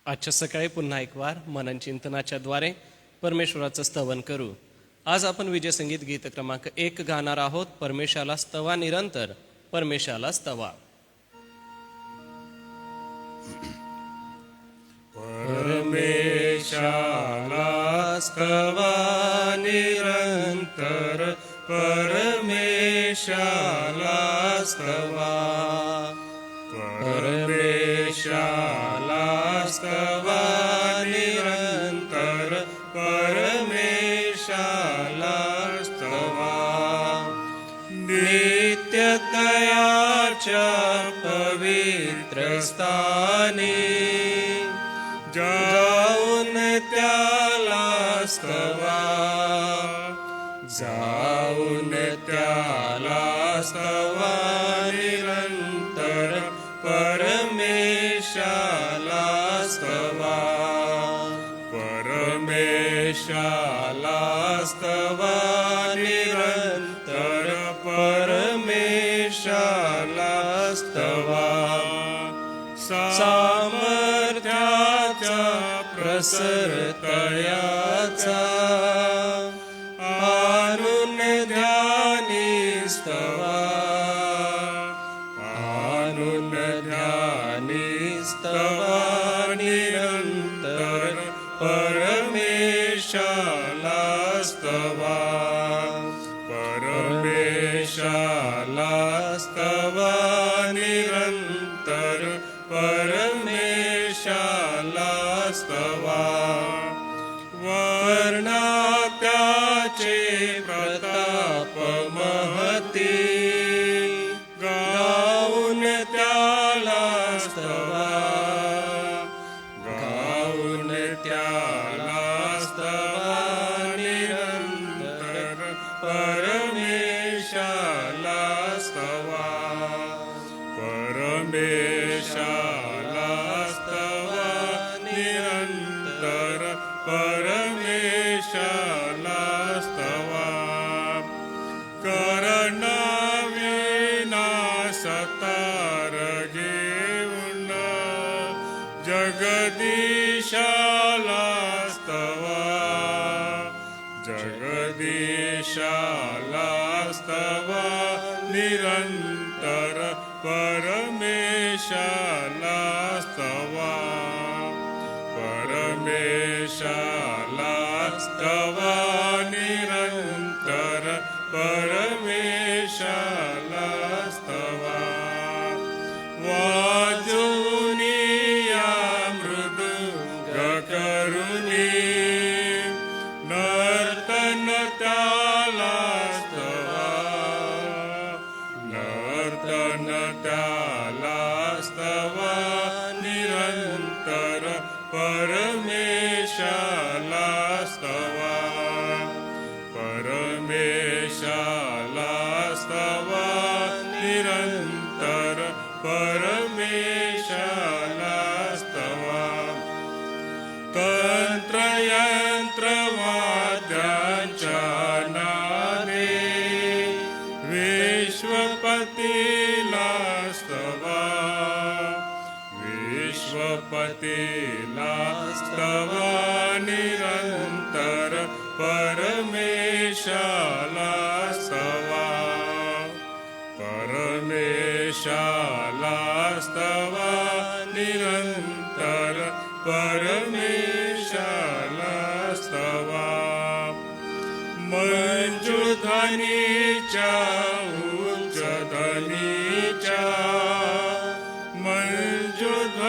आजच्या सकाळी पुन्हा एक वार मनन चिंतनाच्या द्वारे परमेश्वराचं स्तवन करू. आज आपण विजय संगीत गीत क्रमांक 1 गाणार आहोत. परमेशाला स्तवा निरंतर, परमेशाला स्तवा. परमेशाला स्तवा निरंतर, परमेशाला स्तवा, परमेशाला स्तवा निरंतर, परमेशाला स्तवा. नित्यतयाच्या पवित्र स्थानी जाऊन त्याला स्तवा, जाऊन त्याला स्तवा निरंतर, परमेशाला स्तवा, परमेशाला स्तवा निरंतर, परमेशाला स्तवा. सामर्थ्याचा प्रसरतयाचा आणून ध्यानी स्तवा, आणून ध्यानी स्तवा निरंतर, परमेशाला स्तवा, परमेशाला स्तवा निरंतर, परमेशाला स्तवा. वर्णात्याचे प्रताप महती गाऊन त्याला स्तवा, गाऊन त्याला स्तवा निरंतर, परमेशाला स्तवा, परमेशाला स्तवा निरंतर, परमेशाला स्तवा. कर्णविनाशतार घेऊन जगदीशाला स्तवा, जगदीशाला स्तवा निरंतर, परमेशाला स्तवा, परमेशाला स्तवा निरंतर, परमेशाला स्तवा. वाजवूनिया मृदुंग करुणी नर्तन त्याला स्तवा, नर्तन त्याला स्तवा निरंतर, परमेशाला स्तवा, परमेशाला स्तवा निरंतर, परमेशाला स्तवा. तंत्रयंत्र वाद्यांच्या नादे विश्वपतीला स्तवा, विश्वपतीला स्तवा निरंतर, परमेशाला स्तवा, परमेशाला स्तवा निरंतर, परमेशाला स्तवा. मंजुध्वनीच्या उच्च ध्वनीच्या, मंजुध्वनीच्या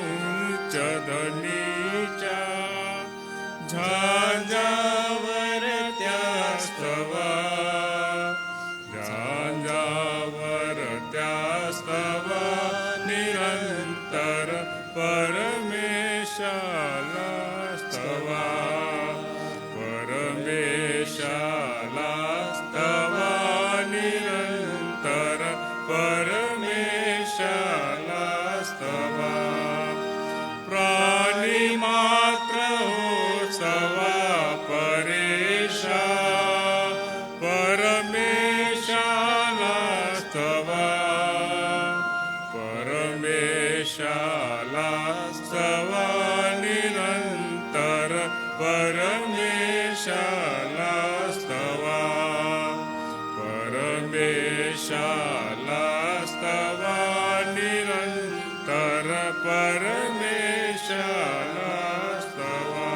उच्च ध्वनीच्या झांजावर त्या स्तवा, झांजावर त्या स्तवा निरंतर, परमेशाला स्तवा, परमेशाला स्तवा निरंतर, परमेशाला स्तवा. प्राणी मात्र हो सवा परेशा, परमेशाला स्तवा, परमेशाला निरंतर परमेशाला स्तवा.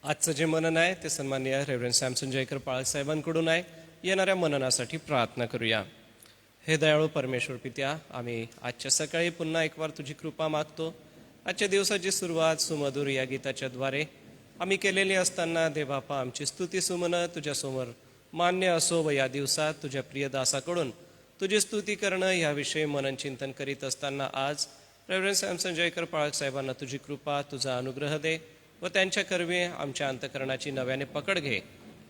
आजचं जे मनन आहे ते सन्माननीय रेव्हरंड सॅमसन जयकर पाळक साहेबांकडून आहे. येणाऱ्या मननासाठी प्रार्थना करूया. हे दयाळू परमेश्वर पित्या, आम्ही आजच्या सकाळी पुन्हा एक वार तुझी कृपा मागतो. आजच्या दिवसाची सुरुवात सुमधुर या गीताच्या द्वारे आम्ही केलेली असताना देवबापा आमची स्तुती सुमनं तुझ्यासमोर मान्य असो व या दिवसात तुझ्या प्रिय दासाकडून तुझी स्तुती करणं याविषयी मनन चिंतन करीत असताना आज रेव्हरंड सॅमसन जयकर पाळक साहेबांना तुझी कृपा तुझा अनुग्रह दे व त्यांच्या कर्वे आमच्या अंतकरणाची नव्याने पकड घे.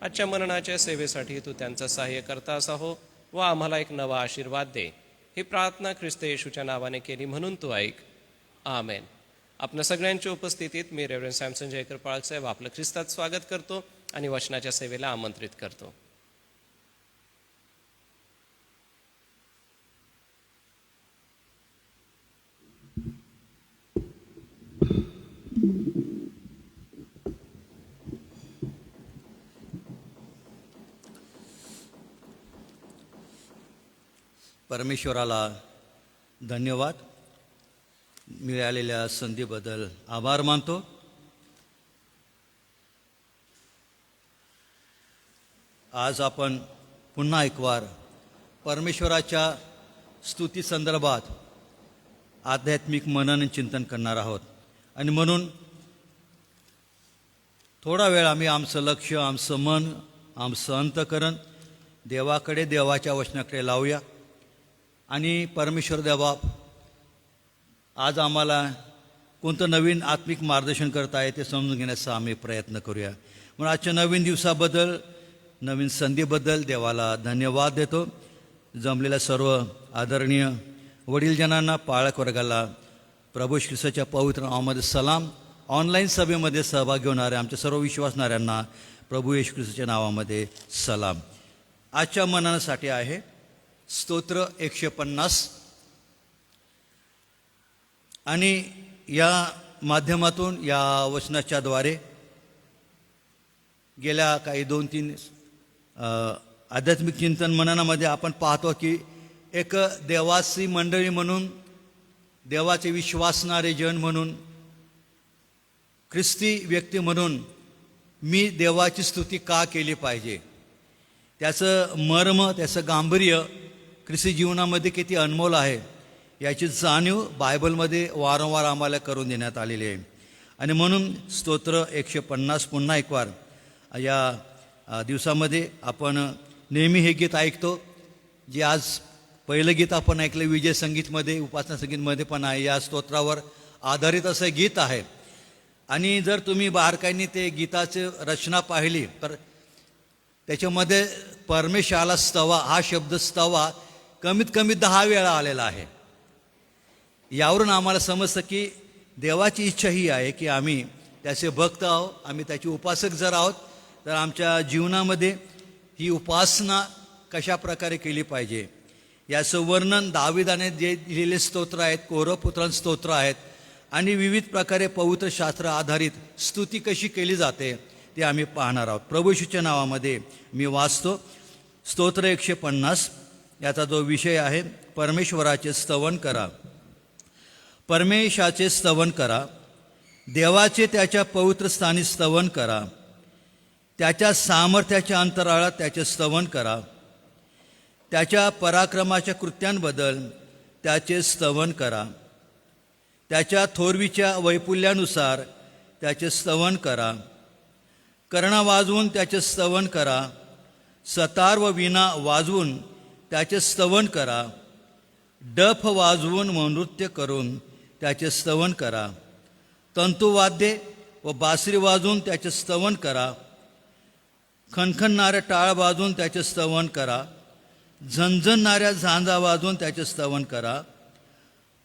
आजच्या मननाच्या सेवेसाठी तू त्यांचा सहाय्य करतास हो व आम्हाला एक नवा आशीर्वाद दे. ही प्रार्थना ख्रिस्त येशूच्या नावाने केली म्हणून तू ऐक. आमेन. आपल्या सगळ्यांच्या उपस्थितीत मी रेव्हरंड सॅमसन जयकर पाळक साहेब आपलं ख्रिस्तात स्वागत करतो आणि वचनाच्या सेवेला आमंत्रित करतो. परमेश्वराला धन्यवाद. मिळालेल्या संधीबद्दल आभार मानतो. आज आपण पुन्हा एक वार परमेश्वराच्या स्तुती संदर्भात आध्यात्मिक मनन चिंतन करणार आहोत आणि म्हणून थोडा वेळ आम्ही आमचं लक्ष, आमचं मन, आमचं अंतःकरण देवाकडे, देवाच्या वचनाकडे लावूया आणि परमेश्वर देवबाप आज आम्हाला कोणतं नवीन आत्मिक मार्गदर्शन करता आहे ते समजून घेण्याचा आम्ही प्रयत्न करूया. म्हणून आजच्या नवीन दिवसाबद्दल, नवीन संधीबद्दल देवाला धन्यवाद देतो. जमलेल्या सर्व आदरणीय वडीलजनांना, पाळक वर्गाला प्रभू श्री ख्रिस्ताच्या पवित्र नावामध्ये सलाम. ऑनलाईन सभेमध्ये सहभागी होणाऱ्या आमच्या सर्व विश्वासणाऱ्यांना प्रभू येशू ख्रिस्ताच्या नावामध्ये सलाम. आजच्या मननासाठी आहे स्तोत्र 150 आणि या माध्यमातून, या वचनाच्या द्वारे गेल्या काही 2-3 आध्यात्मिक चिंतन मननामध्ये आपण पाहतो की एक देवाची मंडळी म्हणून, देवाचे विश्वासणारे जन म्हणून, ख्रिस्ती व्यक्ती म्हणून मी देवाची स्तुती का केली पाहिजे, त्याचं मर्म, त्याचं गांभीर्य ख्रिस्ती जीवनामध्ये किती अनमोल आहे याची जाणीव बायबलमध्ये वारंवार आम्हाला करून देण्यात आलेली आहे. आणि म्हणून स्तोत्र 150 पुन्हा एक वार या दिवसामध्ये आपण नेहमी हे गीत ऐकतो, जे आज पहिलं गीत आपण ऐकलं विजय संगीतमध्ये, उपासना संगीतमध्ये पण आहे. या स्तोत्रावर आधारित असं गीत आहे. आणि जर तुम्ही बारकाईने ते गीताची रचना पाहिली तर त्याच्यामध्ये परमेशाला स्तवा हा शब्द स्तवा कमीत कमी 10 वेळा आलेला आहे. यावरून आम्हाला समजतं की देवाची इच्छा ही आहे की आम्ही त्याचे भक्त आहोत, आम्ही त्याचे उपासक जर आहोत तर आमच्या जीवनामध्ये ही उपासना कशा प्रकारे केली पाहिजे याचं वर्णन दाविदाने जे दिलेले स्तोत्र आहेत, कोरपुत्रां स्तोत्र आहेत आणि विविध प्रकारे पवित्र शास्त्र आधारित स्तुती कशी केली जाते ते आम्ही पाहणार आहोत. प्रभू येशूच्या नावामध्ये मी वाचतो स्तोत्र 150. याचा जो विषय आहे परमेश्वराचे स्तवन करा. परमेशाचे स्तवन करा, देवाचे त्याच्या पवित्र स्थानी स्तवन करा, त्याच्या सामर्थ्याच्या अंतराळात त्याचे स्तवन करा, त्याच्या पराक्रमाच्या कृत्यांबद्दल त्याचे स्तवन करा, त्याच्या थोरवीच्या वैपुल्यानुसार त्याचे स्तवन करा, कर्णा वाजवून त्याचे स्तवन करा, सतार व वीणा वाजवून त्याचे स्तवन करा, डफ वाजवून व नृत्य करून त्याचे स्तवन करा, तंतुवाद्ये व बासरी वाजवून त्याचे स्तवन करा, खणखणणाऱ्या टाळ वाजवून त्याचे स्तवन करा, झणझणणाऱ्या झांजा वाजवून त्याचे स्तवन करा.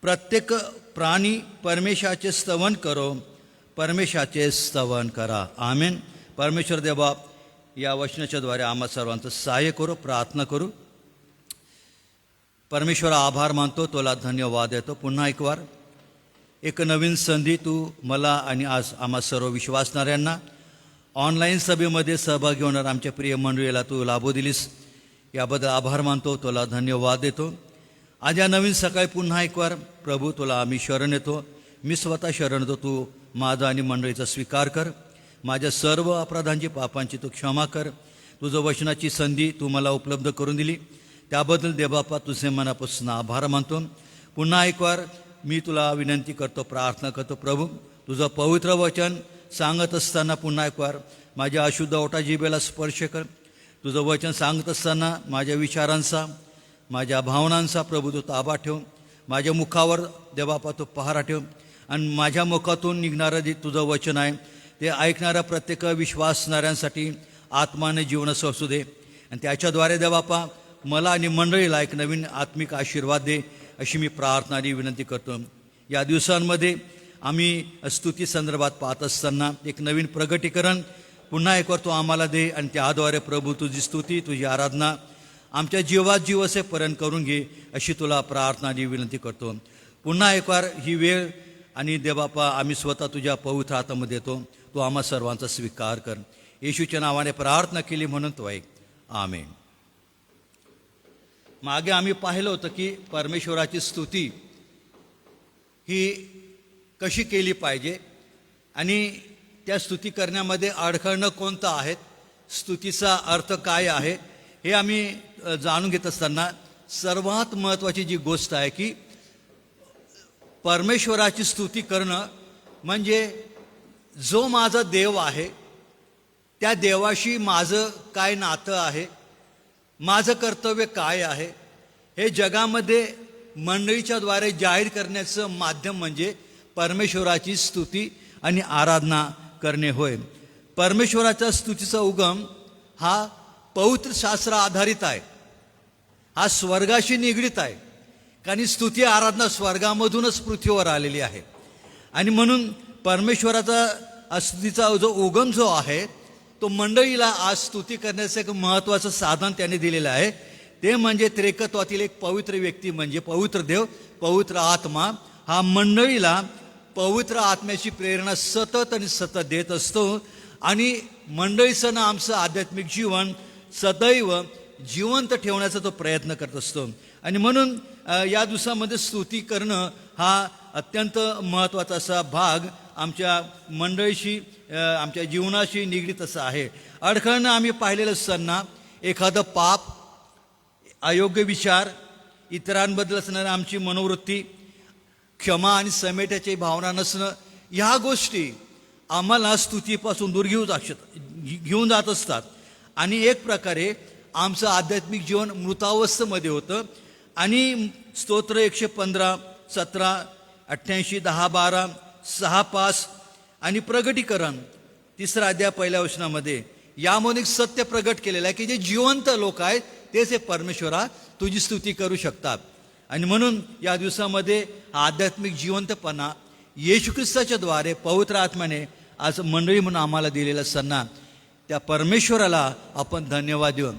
प्रत्येक प्राणी परमेशाचे स्तवन करो, परमेशाचे स्तवन करा. आमेन. परमेश्वर देवा या वचनाच्या द्वारे आम्हा सर्वांचं सहाय्य करू. प्रार्थना करू. परमेश्वरा आभार मानतो, तुला धन्यवाद देतो. पुन्हा एक वार एक नवीन संधी तू मला आणि आज आम्हा सर्व विश्वासणाऱ्यांना ऑनलाईन सभेमध्ये सहभागी होणार आमच्या प्रिय मंडळीला तू लाभू दिलीस. याबद्दल आभार मानतो, तुला धन्यवाद देतो. आज या नवीन सकाळी पुन्हा एक वार प्रभू तुला आम्ही शरण येतो. मी स्वतः शरण येतो. तू माझा आणि मंडळीचा स्वीकार कर. माझ्या सर्व अपराधांची पापांची तू क्षमा कर. तुझं वचनाची संधी तू मला उपलब्ध करून दिली, त्याबद्दल देवबापा तुझे मनापासून आभार मानतो. पुन्हा एक वार मी तुला विनंती करतो, प्रार्थना करतो. प्रभू तुझं पवित्र वचन सांगत असताना पुन्हा एक वार माझ्या अशुद्ध ओटा जिभेला स्पर्श कर. तुझं वचन सांगत असताना माझ्या विचारांचा, माझ्या भावनांचा प्रभू तू ताबा ठेव. माझ्या मुखावर देवबापा तू पहारा ठेव. आणि माझ्या मुखातून निघणारं जे तुझं वचन आहे ते ऐकणाऱ्या प्रत्येक विश्वासणाऱ्यांसाठी आत्माने जीवनास असू दे. आणि त्याच्याद्वारे देवबापा मला आणि मंडळीला एक नवीन आत्मिक आशीर्वाद दे, अशी मी प्रार्थना आणि विनंती करतो. या दिवसांमध्ये आम्ही स्तुती संदर्भात पाहत असताना एक नवीन प्रगटीकरण पुन्हा एक वार तू आम्हाला दे. आणि त्याद्वारे प्रभू तुझी स्तुती, तुझी आराधना आमच्या जीवात जीव असेपर्यंत करून घे, अशी तुला प्रार्थना आणि विनंती करतो. पुन्हा एक वार ही वेळ आणि देवबापा आम्ही स्वतः तुझ्या पवित्र हातामध्ये येतो. तू आम्हा सर्वांचा स्वीकार कर. येशूच्या नावाने प्रार्थना केली म्हणून तो ऐक. आमेन. मागे आम्ही पाहिलं होतं की परमेश्वराची स्तुती ही कशी केली पाहिजे आणि त्या स्तुती करण्यामध्ये अडखळणं कोणतं आहे, स्तुतीचा अर्थ काय आहे, हे आम्ही जाणून घेत असताना सर्वात महत्त्वाची जी गोष्ट आहे की परमेश्वराची स्तुती करणं म्हणजे जो माझा देव आहे त्या देवाशी माझं काय नातं आहे, माझं कर्तव्य काय आहे, हे जगामध्ये मंडळीच्याद्वारे जाहीर करण्याचं माध्यम म्हणजे परमेश्वराची स्तुती आणि आराधना करणे होय. परमेश्वराच्या स्तुतीचा उगम हा पवित्र शास्त्र आधारित आहे, हा स्वर्गाशी निगडीत आहे. कारण स्तुती आराधना स्वर्गामधूनच पृथ्वीवर आलेली आहे. आणि म्हणून परमेश्वराचा स्तुतीचा जो उगम जो आहे तो मंडळीला आज स्तुती करण्याचं एक महत्त्वाचं साधन त्याने दिलेलं आहे. ते म्हणजे त्रिकत्वातील एक पवित्र व्यक्ती म्हणजे पवित्र देव, पवित्र आत्मा. हा मंडळीला पवित्र आत्म्याची प्रेरणा सतत आणि सतत देत असतो. आणि मंडळीचं ना आमचं आध्यात्मिक जीवन सदैव जिवंत ठेवण्याचा तो प्रयत्न करत असतो. आणि म्हणून या दिवसामध्ये स्तुती करणं हा अत्यंत महत्त्वाचा असा भाग आमच्या मंडळीशी, आमच्या जीवनाशी निगडीत असा आहे. अडखळणं आम्ही पाहिलेलं असताना एखादं पाप, अयोग्य विचार, इतरांबद्दल असणारी आमची मनोवृत्ती, क्षमा आणि समेट्याची भावना नसणं, ह्या गोष्टी आम्हाला स्तुतीपासून दूर घेऊन जात असतात. आणि एक प्रकारे आमचं आध्यात्मिक जीवन मृतावस्थेमध्ये होतं. आणि स्तोत्र 115, 17, 88, 10, 12, 6, 5 आणि प्रगटीकरण 3 अध्याय 1 वचनामध्ये यामध्ये एक सत्य प्रगट केलेलं आहे की जे जिवंत लोक आहेत तेच हे परमेश्वरा तुझी स्तुती करू शकतात. आणि म्हणून या दिवसामध्ये आध्यात्मिक जिवंतपणा येशू ख्रिस्ताच्या द्वारे पवित्र आत्म्याने आज मंडळी म्हणून आम्हाला दिलेलं असताना त्या परमेश्वराला आपण धन्यवाद देऊ.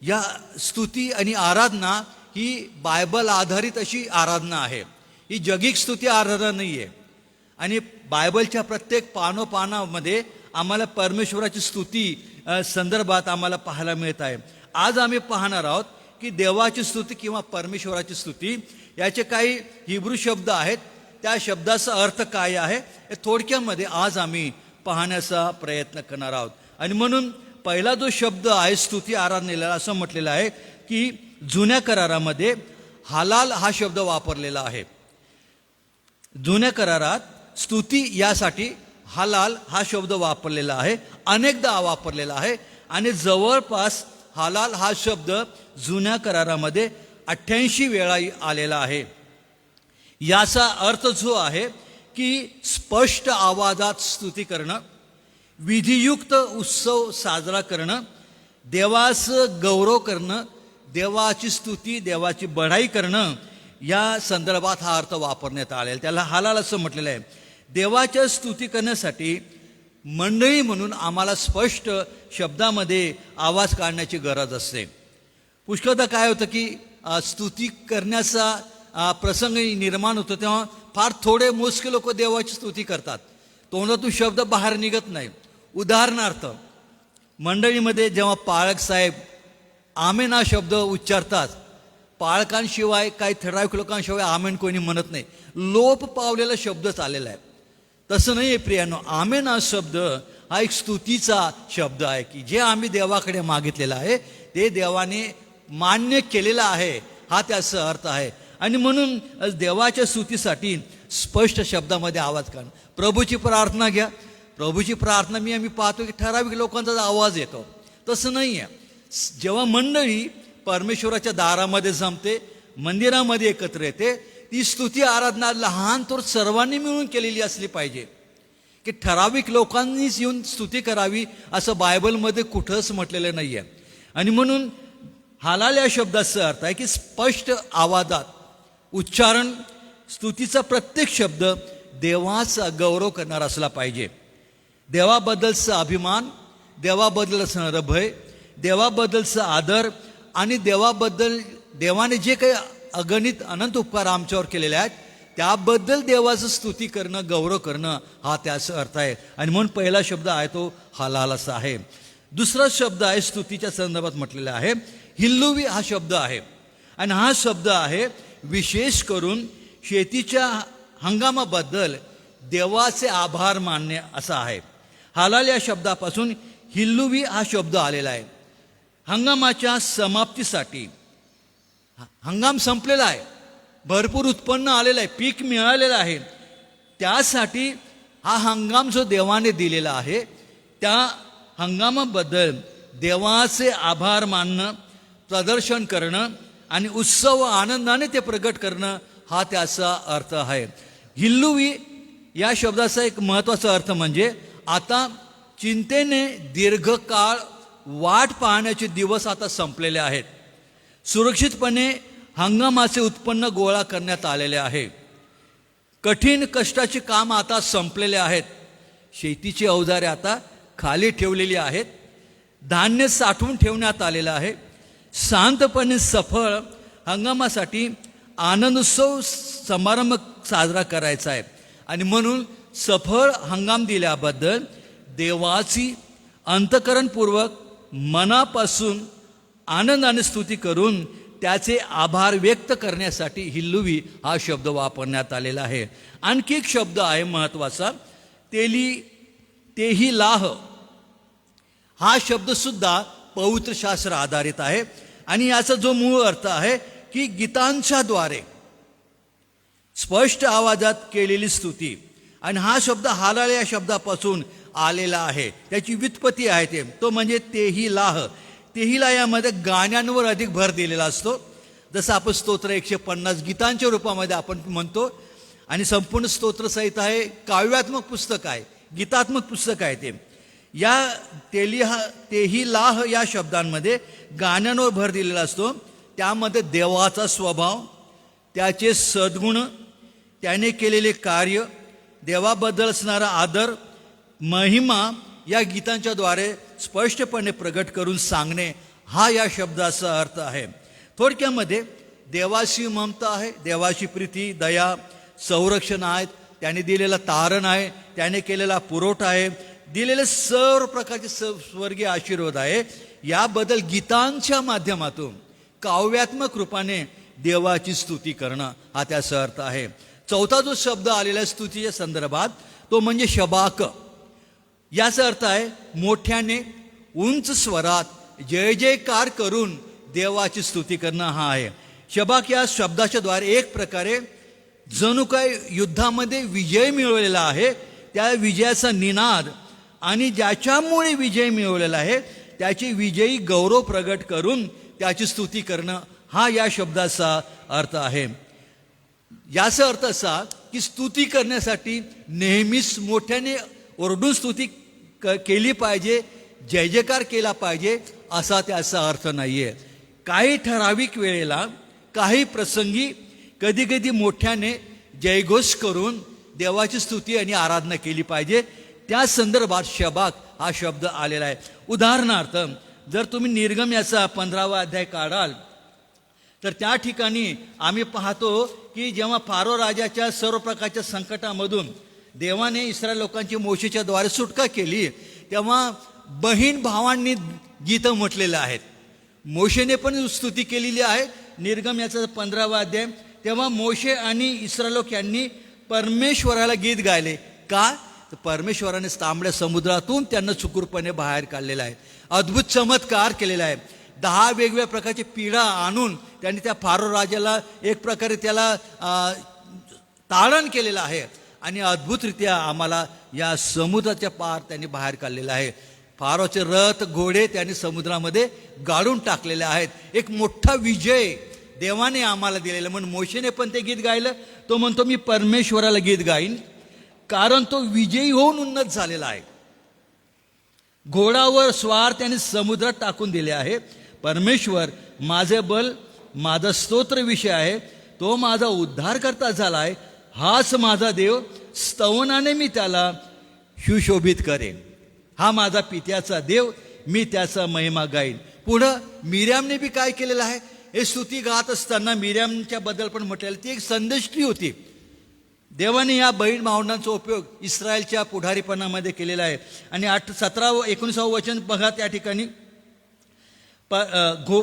या स्तुती आणि आराधना ही बायबल आधारित अशी आराधना आहे, ही जगिक स्तुती आराधना नाही आहे. आणि बायबलच्या प्रत्येक पानामध्ये आम्हाला परमेश्वराची स्तुती संदर्भात आम्हाला पाहायला मिळत आहे. आज आम्ही पाहणार आहोत की देवाची स्तुती किंवा परमेश्वराची स्तुती याचे काही हिब्रू शब्द आहेत, त्या शब्दाचा अर्थ काय आहे हे थोडक्यामध्ये आज आम्ही पाहण्याचा प्रयत्न करणार आहोत. आणि म्हणून पहिला जो शब्द आहे स्तुती आराधनेला असं म्हटलेलं आहे की जुन्या करारामध्ये हलाल हा शब्द वापरलेला आहे. जुन्या करारात स्तुती यासाठी हलाल हा शब्द वापरलेला आहे, अनेकदा वापरलेला आहे. आणि जवळपास हलाल हा शब्द जुन्या करारामध्ये 88 वेळा आलेला आहे. याचा अर्थ जो आहे की स्पष्ट आवाजात स्तुती करणं, विधियुक्त उत्सव साजरा करणं, देवाचं गौरव करणं, देवाची स्तुती, देवाची बढाई करणं, या संदर्भात हा अर्थ वापरण्यात आलेला. त्याला हलाल असं म्हटलेलं आहे. देवाच्या स्तुती करण्यासाठी मंडळी म्हणून आम्हाला स्पष्ट शब्दामध्ये आवाज काढण्याची गरज असते. पुष्कळदा काय होतं की स्तुती करण्याचा प्रसंग निर्माण होतो तेव्हा फार थोडे मोजके लोक देवाची स्तुती करतात, तोंडातून शब्द बाहेर निघत नाही. उदाहरणार्थ मंडळीमध्ये जेव्हा पाळक साहेब आमेन हा शब्द उच्चारतात. पाळकांशिवाय काही ठराविक लोकांशिवाय आमेन कोणी म्हणत नाही. लोप पावलेला शब्दच आलेला आहे. तसं नाही आहे प्रियानो. आमेन हा शब्द हा एक स्तुतीचा शब्द आहे की जे आम्ही देवाकडे मागितलेलं आहे ते देवाने मान्य केलेलं आहे, हा त्याचा अर्थ आहे. आणि म्हणून देवाच्या स्तुतीसाठी स्पष्ट शब्दामध्ये आवाज काढणं. प्रभूची प्रार्थना घ्या. प्रभूची प्रार्थना आम्ही पाहतो की ठराविक लोकांचा आवाज येतो. तसं नाही आहे. जेव्हा मंडळी परमेश्वराच्या दारामध्ये जमते, मंदिरामध्ये एकत्र येते, ती स्तुती आराधना लहान थोर सर्वांनी मिळून केलेली असली पाहिजे. की ठराविक लोकांनीच येऊन स्तुती करावी असं बायबलमध्ये कुठंच म्हटलेलं नाही आहे. आणि म्हणून हालाल या शब्दाचा अर्थ आहे की स्पष्ट आवाजात उच्चारण. स्तुतीचा प्रत्येक शब्द देवाचा गौरव करणारा असला पाहिजे. देवाबद्दलचा अभिमान, देवाबद्दल असणारं भय, देवाबद्दलचा आदर आणि देवाने जे काही अगणित अनंत उपकार आमच्यावर केलेले आहेत त्याबद्दल देवाचं स्तुती करणं, गौरव करणं हा त्याचा अर्थ आहे. आणि म्हणून पहिला शब्द आहे तो हालाल असा आहे. दुसरा शब्द आहे स्तुतीच्या संदर्भात म्हटलेला आहे हिल्लुवी हा शब्द आहे. आणि हा शब्द आहे विशेष करून शेतीच्या हंगामाबद्दल देवाचे आभार मानणे असा आहे. हालाल या शब्दापासून हिल्लुवी हा शब्द आलेला आहे. हंगामाच्या समाप्तीसाठी हंगाम संपलेला आहे, भरपूर उत्पन्न आलेलं आहे, पीक मिळालेलं आहे, त्यासाठी हा हंगाम जो देवाने दिलेला आहे त्या हंगामाबद्दल देवाचे आभार मानणं, प्रदर्शन करणं आणि उत्सव व आनंदाने ते प्रगट करणं हा त्याचा अर्थ आहे. हिल्लुवी या शब्दाचा एक महत्त्वाचा अर्थ म्हणजे आता चिंतेने दीर्घकाळ वाट पाहण्याचे दिवस आता संपलेले आहेत. सुरक्षितपणे हंगामाचे उत्पन्न गोळा करण्यात आलेले आहे. कठीण कष्टाचे काम आता संपलेले आहेत. शेतीची अवजारे आता खाली ठेवलेली आहेत. धान्य साठवून ठेवण्यात आलेलं आहे. शांतपणे सफळ हंगामासाठी आनंदोत्सव समारंभ साजरा करायचा आहे. आणि म्हणून सफळ हंगाम दिल्याबद्दल देवाची अंतःकरणपूर्वक मनापासून आनंदाने स्तुती करून त्याचे आभार व्यक्त करण्यासाठी हिल्लुवी हा शब्द वापरण्यात आलेला आहे. आणखी एक शब्द आहे महत्त्वाचा तेही लाह. हा शब्दसुद्धा पवित्र शास्त्र आधारित आहे. आणि याचा जो मूळ अर्थ आहे की गीतांच्याद्वारे स्पष्ट आवाजात केलेली स्तुती. आणि हा शब्द हालाल या शब्दापासून आलेला आहे. त्याची व्युत्पत्ती आहे ते तो म्हणजे तेही लाह. तेहीला यामध्ये गाण्यांवर अधिक भर दिलेला असतो. जसं आपण स्तोत्र 150 गीतांच्या रूपामध्ये आपण म्हणतो. आणि संपूर्ण स्तोत्रसहित आहे, काव्यात्मक पुस्तक आहे, गीतात्मक पुस्तक आहे ते. या तेही लाह या शब्दांमध्ये गाण्यांवर भर दिलेला असतो. त्यामध्ये देवाचा स्वभाव, त्याचे सद्गुण, त्याने केलेले कार्य, देवाबद्दल असणारा आदर, महिमा या गीतांच्याद्वारे स्पष्टपणे प्रगट करून सांगणे हा या शब्दाचा अर्थ आहे. थोडक्यामध्ये देवाशी ममता आहे, देवाची प्रीती, दया, संरक्षण आहेत, त्याने दिलेला तारण आहे, त्याने केलेला पुरवठा आहे, दिलेले सर्व प्रकारचे स्वर्गीय आशीर्वाद आहे. याबद्दल गीतांच्या माध्यमातून काव्यात्मक रूपाने देवाची स्तुती करणं हा त्याचा अर्थ आहे. चौथा जो शब्द आलेला स्तुतीच्या संदर्भात तो म्हणजे शबाक. याचा अर्थ आहे मोठ्याने उंच स्वरात जय जयकार करून देवाची स्तुती करणं हा आहे. शबाक या शब्दाच्या द्वारे एक प्रकारे जणू काय युद्धामध्ये विजय मिळवलेला आहे त्या विजयाचा निनाद आणि ज्याच्यामुळे विजय मिळवलेला आहे त्याची विजयी गौरव प्रगट करून त्याची स्तुती करणं हा या शब्दाचा अर्थ आहे. याचा अर्थ असा की स्तुती करण्यासाठी नेहमीच मोठ्याने ओरडून स्तुती केली पाहिजे, जय जयकार केला पाहिजे असा त्याचा अर्थ नाही आहे. काही ठराविक वेळेला काही प्रसंगी कधी कधी मोठ्याने जयघोष करून देवाची स्तुती आणि आराधना केली पाहिजे. त्या संदर्भात शबाक हा शब्द आलेला आहे. उदाहरणार्थ जर तुम्ही निर्गम याचा 15वा अध्याय काढाल तर त्या ठिकाणी आम्ही पाहतो की जेव्हा फारो राजाच्या सर्व प्रकारच्या संकटामधून देवाने इस्रायल लोकांची मोशेच्या द्वारे सुटका केली तेव्हा बहीण भावांनी गीतं म्हटलेलं आहेत. मोशेने पण स्तुती केलेली आहे. निर्गम याचा 15वा अध्याय. तेव्हा मोशे आणि इस्रायल लोक यांनी परमेश्वराला गीत गायले. का? तर परमेश्वराने तांबड्या समुद्रातून त्यांना चुकूरपणे बाहेर काढलेलं आहे. अद्भुत चमत्कार केलेला आहे. 10 वेगवेगळ्या प्रकारचे पिढा आणून त्यांनी त्या फारो राजाला एक प्रकारे त्याला तारण केलेलं आहे आणि अद्भुतरित्या आम्हाला या समुद्राच्या पार त्यांनी बाहेर काढलेलं आहे. फारोचे रथ घोडे त्यांनी समुद्रामध्ये गाडून टाकलेले आहेत. एक मोठा विजय देवाने आम्हाला दिलेला. म्हणून मोशेने पण ते गीत गायलं. तो म्हणतो मी परमेश्वराला गीत गाईन कारण तो विजयी होऊन उन्नत झालेला आहे. घोडावर स्वार त्याने समुद्रात टाकून दिले आहे. परमेश्वर माझे बल, माझा स्तोत्र विषय आहे. तो माझा उद्धारकर्ता झाला आहे. हाच माझा देव, स्तवनाने मी त्याला सुशोभित करेन. हा माझा पित्याचा देव, मी त्याचा महिमा गाईन. पुढं मिर्यामने बी काय केलेलं आहे? हे स्तुती गात असताना मिर्यामच्या बद्दल पण म्हटलेलं, ती एक संदेष्टी होती. देवाने या बहीण भावंडांचा उपयोग इस्रायलच्या पुढारीपणामध्ये केलेला आहे. आणि 19 वचन बघा त्या ठिकाणी.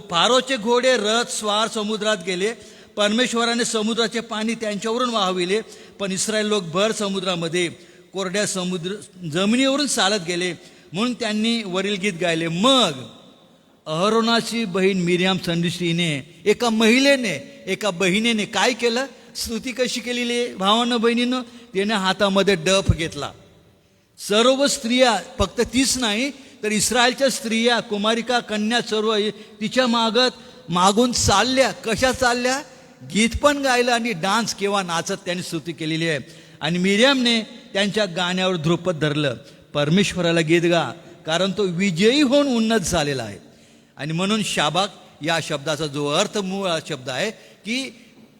फारोचे घोडे रथ स्वार समुद्रात गेले. परमेश्वराने समुद्राचे पाणी त्यांच्यावरून वाहविले. पण इस्रायल लोक भर समुद्रामध्ये कोरड्या जमिनीवरून चालत गेले. म्हणून त्यांनी वरील गीत गायले. मग अहरोनाची बहीण मिर्याम संदेशीने एका महिलेने, एका बहिणीने काय केलं? स्तुती कशी केलेली आहे भावांनो बहिणीनं? त्याने हातामध्ये डफ घेतला. सर्व स्त्रिया, फक्त तीच नाही तर इस्रायलच्या स्त्रिया, कुमारिका, कन्या सर्व तिच्या मागून चालल्या. कशा चालल्या? गीत पण गायलं आणि डान्स किंवा नाचत त्यांनी स्तुती केलेली आहे. आणि मिर्यामने त्यांच्या गाण्यावर ध्रुपद धरलं. परमेश्वराला गीत गा कारण तो विजयी होऊन उन्नत झालेला आहे. आणि म्हणून शाबाक या शब्दाचा जो अर्थ मूळ शब्द आहे की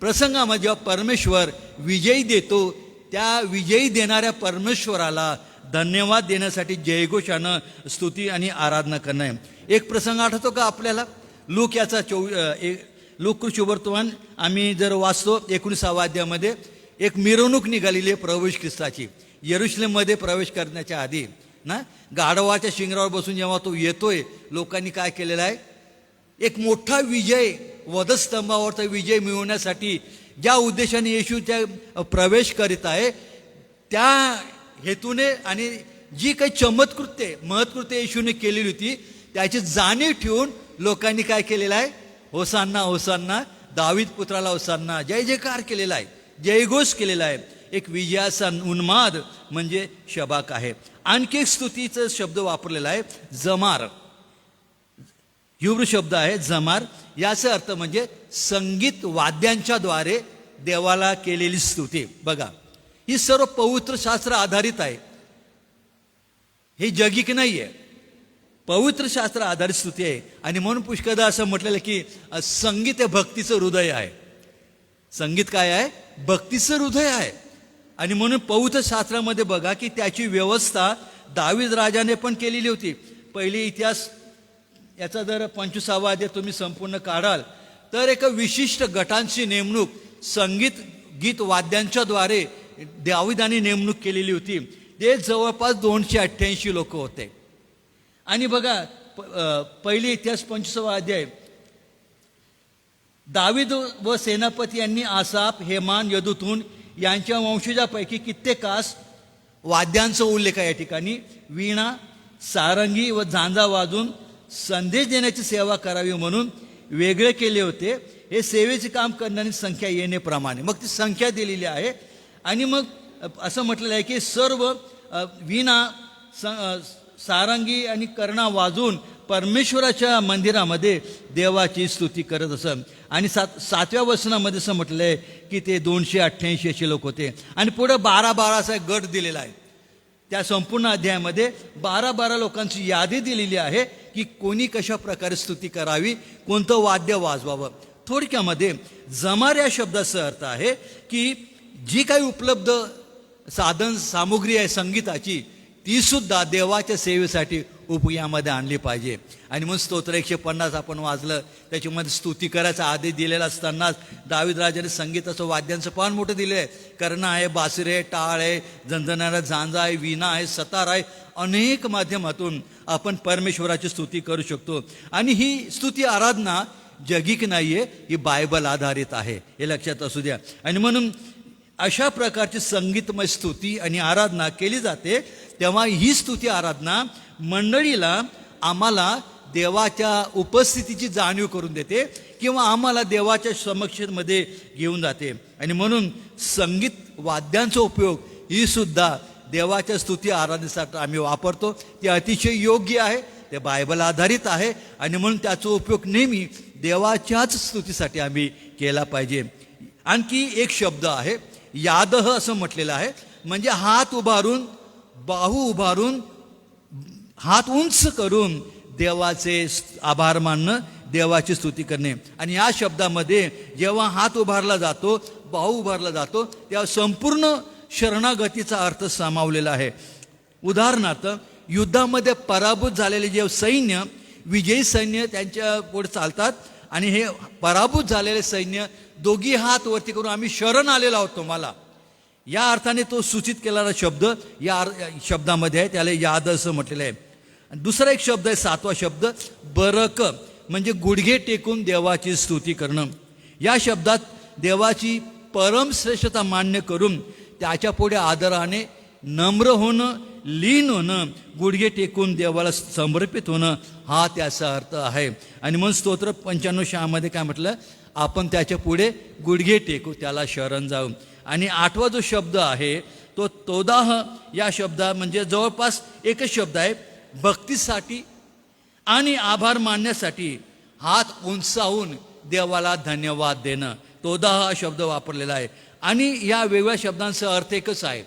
प्रसंगामध्ये जेव्हा परमेश्वर विजयी देतो, त्या विजयी देणाऱ्या परमेश्वराला धन्यवाद देण्यासाठी जयघोषानं स्तुती आणि आराधना करणं आहे. एक प्रसंग आठवतो का आपल्याला? लूक याचा लूक शुभवर्तमान आम्ही जर वाचतो 19व्या अध्यायामध्ये एक मिरवणूक निघालेली आहे प्रभू ख्रिस्ताची. यरुशलेममध्ये प्रवेश करण्याच्या आधी ना, गाढवाच्या शिंगरावर बसून जेव्हा तो येतोय, लोकांनी काय केलेलं आहे? एक मोठा विजय, वधस्तंभावरचा विजय मिळवण्यासाठी ज्या उद्देशाने येशू त्या प्रवेश करीत आहे, त्या हेतूने आणि जी काही चमत्कृत्ये महत्कृत्ये येशूने केलेली होती त्याची जाणीव ठेवून लोकांनी काय केलेलं आहे? होसान्ना होसान्ना, दावीद पुत्राला होसान्ना, जय जयकार केलेला आहे, जयघोष केलेला आहे. एक विजयाचा उन्माद म्हणजे शबाक आहे. आणखी एक स्तुतीचा शब्द वापरलेला आहे, जमार. हिब्रू शब्द आहे जमार. याचा अर्थ म्हणजे संगीत वाद्यांच्या द्वारे देवाला केलेली स्तुती. बघा, ही सर्व पवित्र शास्त्र आधारित आहे. हे जगिक नाही आहे, पवित्र शास्त्र आधारित स्तुती आहे. आणि म्हणून पुष्कळदा असं म्हटलेलं की संगीत हे भक्तीचं हृदय आहे. संगीत काय आहे? भक्तीचं हृदय आहे. आणि म्हणून पवित्र शास्त्रामध्ये बघा की त्याची व्यवस्था दावीद राजाने पण केलेली होती. पहिले इतिहास याचा जर 25वा अध्याय तुम्ही संपूर्ण काढाल तर एका विशिष्ट गटांची नेमणूक संगीत गीत वाद्यांच्या द्वारे दावीदाने नेमणूक केलेली होती. ते जवळपास 288 लोक होते. आणि बघा पहिले इतिहास 25वा अध्याय, दावीद व सेनापती यांनी आसाफ, हेमान, यदुतून यांच्या वंशजापैकी कित्येकास वाद्यांचा उल्लेख आहे. या ठिकाणी वीणा, सारंगी व झांजा वाजून संदेश देण्याची सेवा करावी म्हणून वेगळे केले होते. हे सेवेचे काम करणारी संख्या येण्याप्रमाणे मग ती संख्या दिलेली आहे. आणि मग असं म्हटलेलं आहे की सर्व वीणा, सारंगी आणि कर्णा वाजून परमेश्वराच्या मंदिरामध्ये देवाची स्तुती करत असत. आणि 7व्या वचनामध्ये असं म्हटलं आहे की ते 288 असे लोक होते. आणि पुढे 12 असा गट दिलेला आहे. त्या संपूर्ण अध्यायामध्ये 12 लोकांची यादी दिलेली आहे की कोणी कशा प्रकारे स्तुती करावी, कोणतं वाद्य वाजवावं. थोडक्यामध्ये जमार या शब्दाचा अर्थ आहे की जी काही उपलब्ध साधन सामुग्री आहे संगीताची, ती सुद्धा देवाच्या सेवेसाठी उपयामध्ये आणली पाहिजे. आणि मग स्तोत्र 150 आपण वाजलं, त्याच्यामध्ये स्तुती करायचा आदेश दिलेला असतानाच दावीद राजाने संगीताचं वाद्यांचं पान मोठं दिलं आहे. कर्ण आहे, बासरी आहे, टाळ आहे, झणझणारा झांजा आहे, वीणा आहे, सतार आहे. अनेक माध्यमातून आपण परमेश्वराची स्तुती करू शकतो. आणि ही स्तुती आराधना जगिक नाही आहे, ही बायबल आधारित आहे, हे लक्षात असू द्या. आणि म्हणून अशा प्रकारची संगीतमय स्तुती आणि आराधना केली जाते. तेव्हा ही स्तुती आराधना मंडळीला, आम्हाला देवाच्या उपस्थितीची जाणीव करून देते किंवा आम्हाला देवाच्या समक्षमध्ये घेऊन जाते. आणि म्हणून संगीत वाद्यांचा उपयोग ही सुद्धा देवाच्या स्तुती आराधनेसाठी आम्ही वापरतो. ते अतिशय योग्य आहे, ते बायबल आधारित आहे. आणि म्हणून त्याचा उपयोग नेहमी देवाच्याच स्तुतीसाठी आम्ही केला पाहिजे. आणखी एक शब्द आहे, यादह असं म्हटलेलं आहे. म्हणजे हात उभारून, बाहू उभारून, हात उंच करून देवाचे आभार मानणं, देवाची स्तुती करणे. आणि या शब्दामध्ये जेव्हा हात उभारला जातो, बाहू उभारला जातो, तेव्हा संपूर्ण शरणागतीचा अर्थ सामावलेला आहे. उदाहरणार्थ, युद्धामध्ये पराभूत झालेले जे सैन्य, विजयी सैन्य त्यांच्या पुढे चालतात आणि हे पराभूत झालेले सैन्य दोघी हात वरती करून आम्ही शरण आलेलो आहोत तुम्हाला, या अर्थाने तो सूचित केलेला शब्द या शब्दामध्ये आहे. त्याला याद असं म्हटलेलं आहे. दुसरा एक शब्द आहे, 7वा शब्द बरक, म्हणजे गुडघे टेकून देवाची स्तुती करणं. या शब्दात देवाची परमश्रेष्ठता मान्य करून त्याच्या पुढे आदराने नम्र होणं, लीन होणं, गुडघे टेकून देवाला समर्पित होणं, हा त्याचा अर्थ आहे. आणि मग स्तोत्र 95 मध्ये काय म्हटलं, आपण त्याच्या पुढे गुडघे टेकू, त्याला शरण जाऊ. आणि 8वा जो शब्द आहे तो तोदाह, या शब्दा म्हणजे जवळपास एकच शब्द आहे, भक्तीसाठी आणि आभार मानण्यासाठी हात उंचावून देवाला धन्यवाद देणं. तोदाह हा शब्द वापरलेला आहे. आणि या वेगळ्या शब्दांचा अर्थ एकच आहे.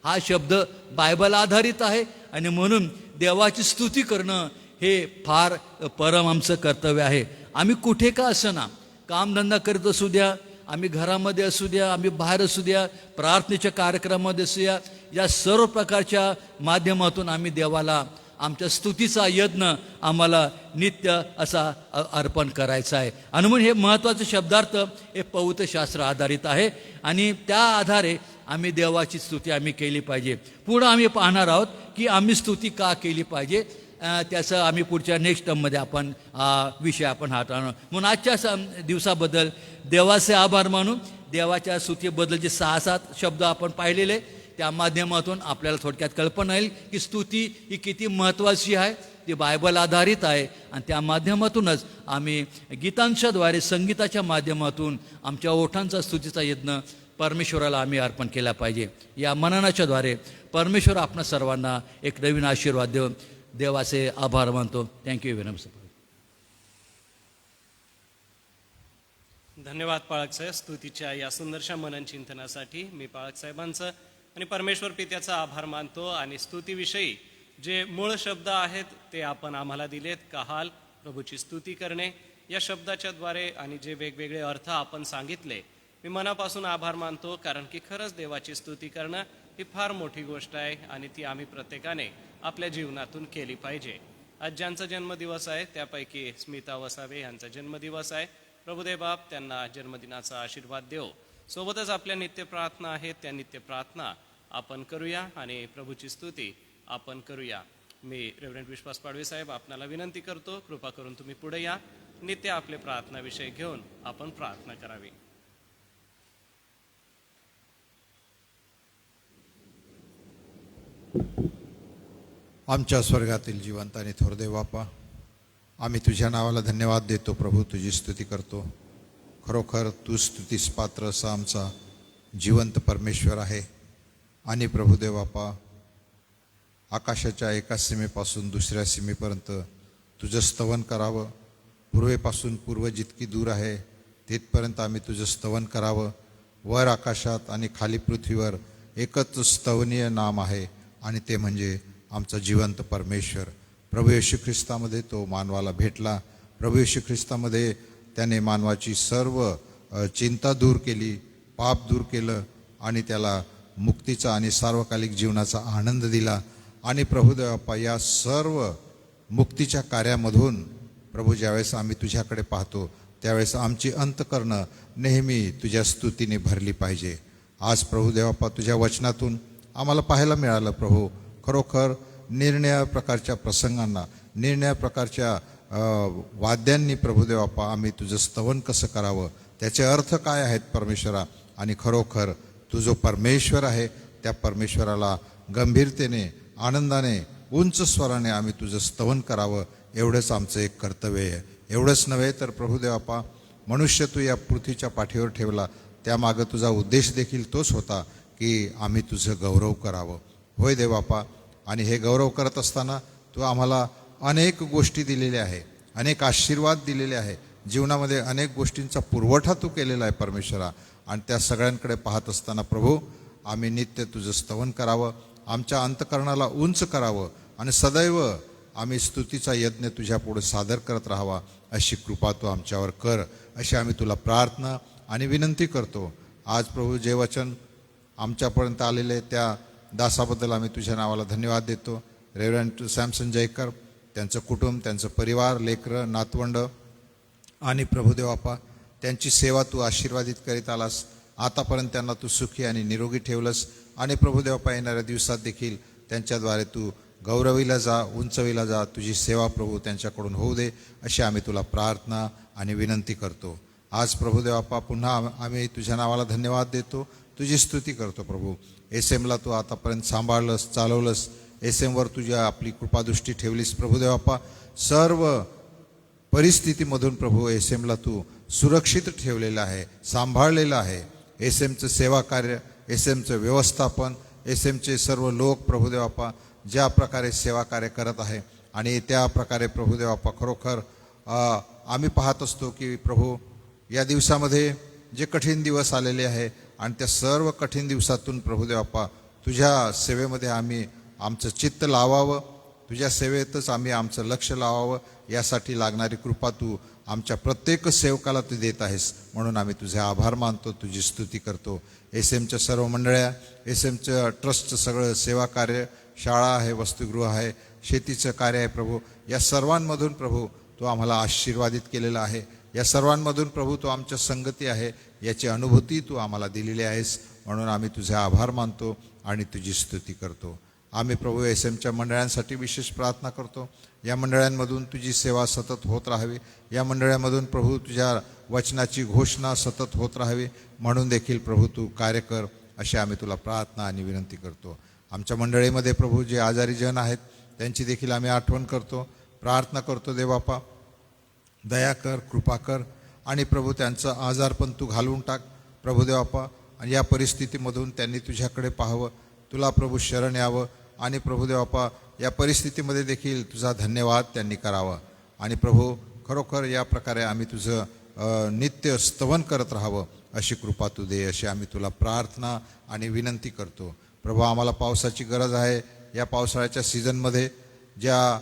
हा शब्द बायबल आधारित आहे. आणि म्हणून देवाची स्तुती करणं हे फार परम आमचं कर्तव्य आहे. आम्ही कुठे का असना, कामधंदा करीत असू द्या, आम्ही घरामध्ये असू द्या, आम्ही बाहेर असू द्या, प्रार्थनेच्या कार्यक्रमामध्ये असू द्या, या सर्व प्रकारच्या माध्यमातून आम्ही देवाला आमच्या स्तुतीचा यज्ञ आम्हाला नित्य असा अर्पण करायचा आहे. आणि म्हणून हे महत्त्वाचे शब्दार्थ हे पवित्र शास्त्र आधारित आहे. आणि त्या आधारे आम्ही देवाची स्तुती आम्ही केली पाहिजे. पुढं आम्ही पाहणार आहोत की आम्ही स्तुती का केली पाहिजे. त्याचं आम्ही पुढच्या नेक्स्ट टर्ममध्ये आपण विषय आपण हाताळणार. म्हणून आजच्या दिवसाबद्दल देवाचे आभार मानून देवाच्या स्तुतीबद्दल जे 6-7 शब्द आपण पाहिलेले, त्या माध्यमातून आपल्याला थोडक्यात कल्पना येईल की स्तुती ही किती महत्त्वाची आहे, ती बायबल आधारित आहे. आणि त्या माध्यमातूनच आम्ही गीतांच्याद्वारे, संगीताच्या माध्यमातून आमच्या ओठांचा स्तुतीचा यज्ञ परमेश्वराला आम्ही अर्पण केला पाहिजे. या मननाच्याद्वारे परमेश्वर आपणा सर्वांना एक नवीन आशीर्वाद देऊन देवाचे आभार मानतो. Thank you very much. धन्यवाद पाळक साहेब, स्तुतीच्या या सुंदरशा मनन चिंतनासाठी. मी पाळक साहेबांचं आणि परमेश्वर पित्याचा आभार मानतो. आणि स्तुतीविषयी जे मूळ शब्द आहेत ते आपण आम्हाला दिलेत. कहाल, प्रभूची स्तुती करणे, या शब्दाच्या द्वारे आणि जे वेगवेगळे अर्थ आपण सांगितले, मी मनापासून आभार मानतो. कारण की खरंच देवाची स्तुती करणं ही फार मोठी गोष्ट आहे आणि ती आम्ही प्रत्येकाने आपल्या जीवनातून केली पाहिजे. आज ज्यांचा जन्मदिवस आहे त्यापैकी स्मिता वसावे यांचा जन्मदिवस आहे. प्रभुदेव बाप त्यांना जन्मदिनाचा आशीर्वाद देव. सोबतच आपल्या नित्य प्रार्थना आहेत, त्या नित्य प्रार्थना आपण करूया आणि प्रभूची स्तुती आपण करूया. मी रेव्हरंड विश्वास पाडवे साहेब आपणाला विनंती करतो, कृपा करून तुम्ही पुढे या. नित्य आपले प्रार्थना विषय घेऊन आपण प्रार्थना करावी. आमच्या स्वर्गातील जिवंत आणि थोर देव बापा, आम्ही तुझ्या नावाला धन्यवाद देतो. प्रभू, तुझी स्तुती करतो. खरोखर तू स्तुतीस पात्र असा आमचा जिवंत परमेश्वर आहे. आणि प्रभुदेव बापा, आकाशाच्या एका सीमेपासून दुसऱ्या सीमेपर्यंत तुझं स्तवन करावं. पूर्वेपासून पूर्व जितकी दूर आहे तिथपर्यंत आम्ही तुझं स्तवन करावं. वर आकाशात आणि खाली पृथ्वीवर एकच स्तवनीय नाम आहे आणि ते म्हणजे आमचा जिवंत परमेश्वर. प्रभू येशू ख्रिस्तामध्ये तो मानवाला भेटला. प्रभू येशू ख्रिस्तामध्ये त्याने मानवाची सर्व चिंता दूर केली, पाप दूर केलं आणि त्याला मुक्तीचा आणि सार्वकालिक जीवनाचा आनंद दिला. आणि प्रभुदेव बाप्पा, या सर्व मुक्तीच्या कार्यामधून प्रभू ज्यावेळेस आम्ही तुझ्याकडे पाहतो त्यावेळेस आमची अंतकरणं नेहमी तुझ्या स्तुतीने भरली पाहिजे. आज प्रभू देवापा तुझ्या वचनातून आम्हाला पाहायला मिळालं प्रभू, खरोखर निरनिराळ्या प्रकारच्या प्रसंगांना, निरनिराळ्या प्रकारच्या वाद्यांनी प्रभू देवापा आम्ही तुझं स्तवन कसं करावं, त्याचे अर्थ काय आहेत परमेश्वरा. आणि खरोखर तू जो परमेश्वर आहे त्या परमेश्वराला गंभीरतेने, आनंदाने, उंच स्वराने आम्ही तुझं स्तवन करावं, एवढंच आमचं एक कर्तव्य आहे. एवढंच नव्हे तर प्रभू देवापा, मनुष्य तू या पृथ्वीच्या पाठीवर ठेवला, त्यामागं तुझा उद्देश देखील तोच होता की आम्ही तुझं गौरव करावं. होय देवापा, आणि हे गौरव करत असताना तू आम्हाला अनेक गोष्टी दिलेल्या आहे, अनेक आशीर्वाद दिलेले आहे, जीवनामध्ये अनेक गोष्टींचा पुरवठा तू केलेला आहे परमेश्वरा. आणि त्या सगळ्यांकडे पाहत असताना प्रभू, आम्ही नित्य तुझं स्तवन करावं, आमच्या अंतकरणाला उंच करावं आणि सदैव आम्ही स्तुतीचा यज्ञ तुझ्या पुढे सादर करत राहावा, अशी कृपा तू आमच्यावर कर, अशी आम्ही तुला प्रार्थना आणि विनंती करतो. आज प्रभू जे वचन आमच्यापर्यंत आलेले त्या दासाबद्दल आम्ही तुझ्या नावाला धन्यवाद देतो. रेव्हरंड सॅमसन जयकर, त्यांचं कुटुंब, त्यांचं परिवार, लेकरं, नातवंड आणि प्रभुदेवापा त्यांची सेवा तू आशीर्वादित करीत आलास. आतापर्यंत त्यांना तू सुखी आणि निरोगी ठेवलंस आणि प्रभुदेवापा येणाऱ्या दिवसात देखील त्यांच्याद्वारे तू गौरवीला जा, उंचवीला जा. तुझी सेवा प्रभू त्यांच्याकडून होऊ दे, अशी आम्ही तुला प्रार्थना आणि विनंती करतो. आज प्रभुदेवापा पुन्हा आम्ही तुझ्या नावाला धन्यवाद देतो, तुझी स्तुती करतो. प्रभू एसएमला तू आतापर्यंत सांभाळलंस, चालवलंस, एसएमवर तुझ्या आपली कृपादृष्टी ठेवलीस. प्रभुदेवापा सर्व परिस्थितीमधून प्रभू एसएमला तू सुरक्षित ठेवलेलं आहे, सांभाळलेलं आहे. एसएमचं सेवा कार्य, एसएमचं व्यवस्थापन, एसएमचे सर्व लोक प्रभुदेवापा ज्या प्रकारे सेवा कार्य करत आहे आणि त्या प्रकारे प्रभुदेवापा खरोखर आम्ही पाहत असतो की प्रभू या दिवसामध्ये जे कठीण दिवस आलेले आहे आणि त्या सर्व कठीण दिवसातून प्रभुदेवापा तुझ्या सेवेमध्ये आम्ही आमचं चित्त लावावं, तुझ्या सेवेतच आम्ही आमचं लक्ष लावावं, यासाठी लागणारी कृपा तू आमच्या प्रत्येक सेवकाला तू देत आहेस. म्हणून आम्ही तुझे आभार मानतो, तुझी स्तुती करतो. एसएमच्या सर्व मंडळ्या, एसएमचं ट्रस्टचं सगळं सेवा कार्य, शाळा आहे, वसतिगृह आहे, शेतीचं कार्य आहे प्रभू, या सर्वांमधून प्रभू तू आम्हाला आशीर्वादित केलेला आहे. या सर्वांमधून प्रभू तू आमच्या संगती आहे याची अनुभूती तू आम्हाला दिलेली आहेस. म्हणून आम्ही तुझे आभार मानतो आणि तुझी स्तुती करतो. आम्ही प्रभू एसएमच्या मंडळांसाठी विशेष प्रार्थना करतो. या मंडळांमधून तुझी सेवा सतत होत राहावी, या मंडळांमधून प्रभू तुझ्या वचनाची घोषणा सतत होत राहावी, म्हणून देखील प्रभू तू कार्य कर, अशी आम्ही तुला प्रार्थना आणि विनंती करतो. आमच्या मंडळीमध्ये प्रभू जे आजारी जन आहेत त्यांची देखील आम्ही आठवण करतो, प्रार्थना करतो. देवापा दया कर, कृपा कर आणि प्रभू त्यांचं आजारपण तू घालवून टाक प्रभुदेवापा. आणि या परिस्थितीमधून त्यांनी तुझ्याकडे पाहावं, तुला प्रभू शरण यावं आणि प्रभुदेवापा या परिस्थितीमध्ये देखील तुझा धन्यवाद त्यांनी करावा. आणि प्रभू खरोखर या प्रकारे आम्ही तुझं नित्य स्तवन करत राहावं, अशी कृपा तू दे, अशी आम्ही तुला प्रार्थना आणि विनंती करतो. प्रभू आम्हाला पावसाची गरज आहे. या पावसाळ्याच्या सीझनमध्ये ज्या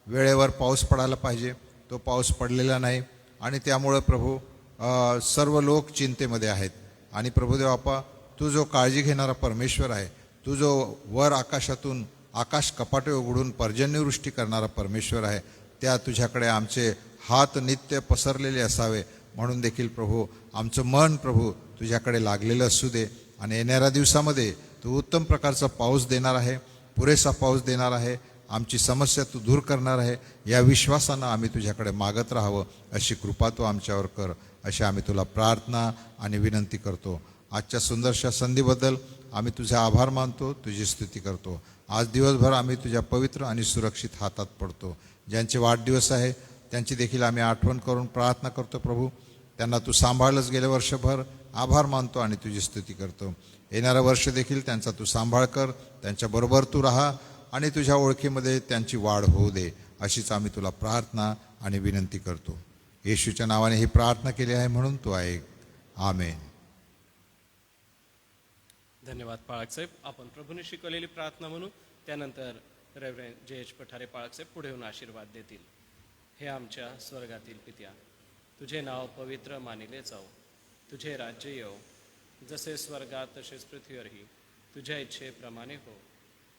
वेळेवर पाऊस पडायला पाहिजे तो पाऊस पडलेला नाही आणि त्यामुळं प्रभू सर्व लोक चिंतेमध्ये आहेत. आणि प्रभुदेवापा तू जो काळजी घेणारा परमेश्वर आहे, तू जो वर आकाशातून आकाश कपाटे उघडून पर्जन्यवृष्टी करणारा परमेश्वर आहे, त्या तुझ्याकडे आमचे हात नित्य पसरलेले असावे. म्हणून देखील प्रभू आमचं मन प्रभू तुझ्याकडे लागलेलं असू दे. आणि येणाऱ्या दिवसामध्ये तू उत्तम प्रकारचा पाऊस देणार आहे, पुरेसा पाऊस देणार आहे, आमची समस्या तू दूर करणार आहे, या विश्वासानं आम्ही तुझ्याकडे मागत राहावं, अशी कृपा तू आमच्यावर कर, अशी आम्ही तुला प्रार्थना आणि विनंती करतो. आजच्या सुंदरशा संधीबद्दल आम्ही तुझे आभार मानतो, तुझी स्तुती करतो. आज दिवसभर आम्ही तुझ्या पवित्र आणि सुरक्षित हातात पडतो. ज्यांचे वाढदिवस आहे त्यांची देखील आम्ही आठवण करून प्रार्थना करतो. प्रभू त्यांना तू सांभाळलंच गेले वर्षभर, आभार मानतो आणि तुझी स्तुती करतो. येणारं वर्ष देखील त्यांचा तू सांभाळ कर, त्यांच्याबरोबर तू राहा आणि तुझ्या ओळखीमध्ये त्यांची वाढ होऊ दे, अशीच आम्ही तुला प्रार्थना आणि विनंती करतो. येशूच्या नावाने ही प्रार्थना केली आहे म्हणून तू ऐक. आमेन. धन्यवाद पाळक साहेब. आपण प्रभूने शिकवलेली प्रार्थना म्हणू, त्यानंतर रेव्हरंड जे एच पठारे पाळक साहेब पुढे येऊन आशीर्वाद देतील. हे आमच्या स्वर्गातील पित्या, तुझे नाव पवित्र मानिले जाऊ, तुझे राज्य येऊ, जसे स्वर्गात तसेच पृथ्वीवरही तुझ्या इच्छेप्रमाणे हो.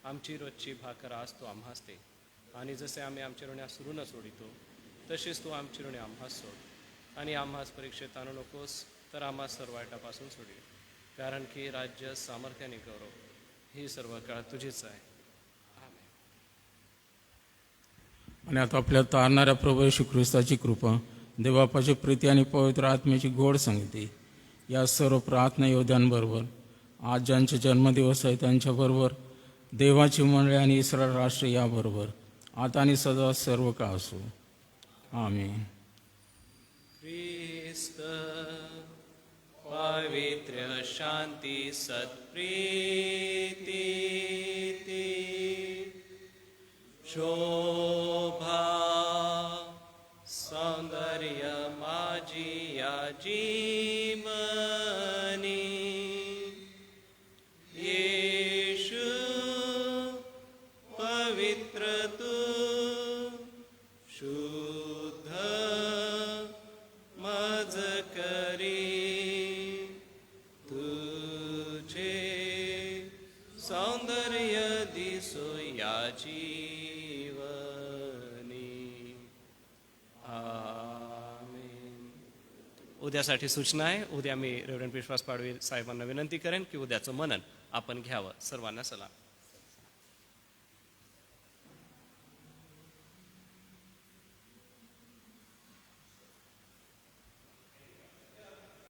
आमची रोजची भाकर आज तू आम्हास दे, आणि जसे आम्ही आमचे ऋणे सुरू न सोडितो तसेच तू आमची ऋणे आम्हास सोड आणि आम्हास परीक्षेत आणू नकोस तर आम्हास सर्व वाईटापासून सोडवी कारण की राज्य सामर्थ्य आणि गौरव ही सर्व काळ तुझीच आहे. आणि आता आपल्या तारणाऱ्या प्रभू येशू ख्रिस्ताची कृपा, देवबापाची प्रीती आणि पवित्र आत्म्याची गोड संगती या सर्व प्रार्थना योद्ध्यांबरोबर आज ज्यांचे जन्मदिवस आहे त्यांच्याबरोबर, देवाची मंडळी आणि इस्रायल राष्ट्र याबरोबर आता आणि सदा सर्व काळ असो. आमेन. ख्रिस्त पवित्र शांती सत्प्रीती शोभा सौंदर्य माझी या जीवनी येशू पवित्र तू शुद्ध मज करी तुझे सौंदर्य दिसो या जीवनी. आमेन. उद्यासाठी सूचना आहे. उद्या मी रेव्हरंड विश्वास पाडवी साहेबांना विनंती करेन की उद्याचं मनन आपण घ्यावं. सर्वांना सलाम.